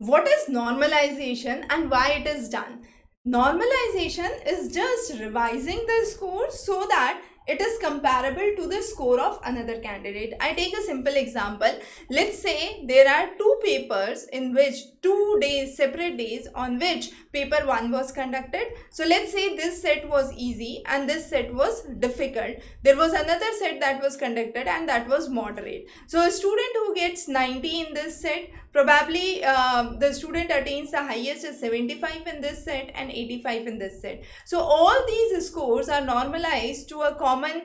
What is normalization and why it is done? Normalization is just revising the score so that it is comparable to the score of another candidate. I take a simple example. Let's say there are two papers in which 2 days, separate days, on which paper 1 was conducted. So let's say this set was easy and this set was difficult. There was another set that was conducted and that was moderate. So a student who gets 90 in this set, probably the student attains the highest is 75 in this set and 85 in this set. So all these scores are normalized to a common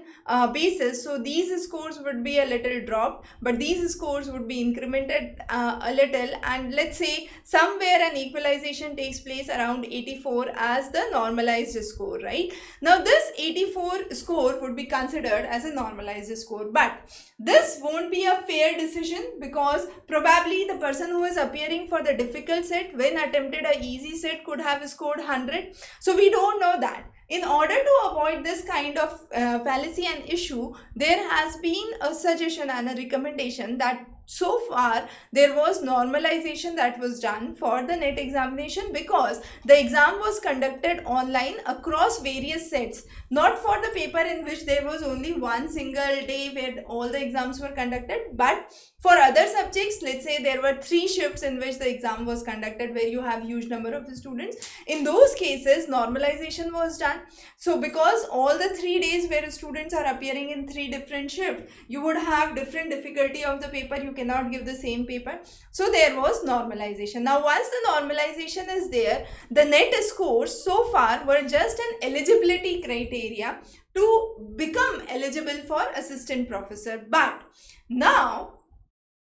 basis. So these scores would be a little dropped, but these scores would be incremented a little, and let's say somewhere an equalization takes place around 84 as the normalized score, right? Now this 84 score would be considered as a normalized score, but this won't be a fair decision because probably the person who is appearing for the difficult set when attempted a easy set could have scored 100. So we don't know that. In order to avoid this kind of fallacy and issue, there has been a suggestion and a recommendation that so far there was normalization that was done for the NET examination because the exam was conducted online across various sets, not for the paper in which there was only one single day where all the exams were conducted, but for other subjects. Let's say there were 3 shifts in which the exam was conducted where you have huge number of students. In those cases normalization was done. So because all the 3 days where students are appearing in 3 different shifts, you would have different difficulty of the paper, you cannot give the same paper. So there was normalization. Now once the normalization is there, the NET scores so far were just an eligibility criteria to become eligible for assistant professor. But now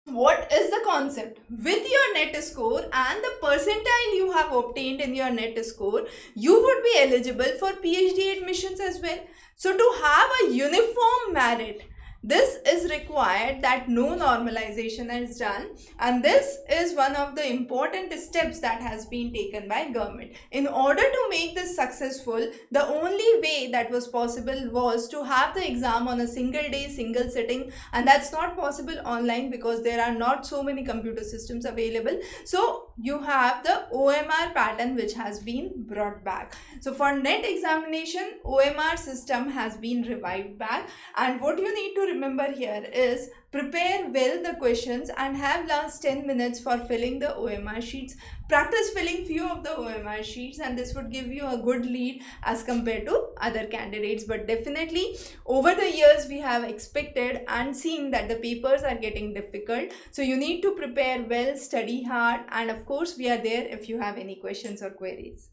what is the concept? With your NET score and the percentile you have obtained in your NET score, you would be eligible for PhD admissions as well. So to have a uniform merit, this is required that no normalization is done, and this is one of the important steps that has been taken by government. In order to make this successful, the only way that was possible was to have the exam on a single day, single sitting, and that's not possible online because there are not so many computer systems available. So you have the OMR pattern which has been brought back. So for NET examination, OMR system has been revived back, and what you need to remember here is prepare well the questions and have last 10 minutes for filling the OMR sheets. Practice filling few of the OMR sheets, and this would give you a good lead as compared to other candidates. But definitely over the years we have expected and seen that the papers are getting difficult. So you need to prepare well, study hard, and of course we are there if you have any questions or queries.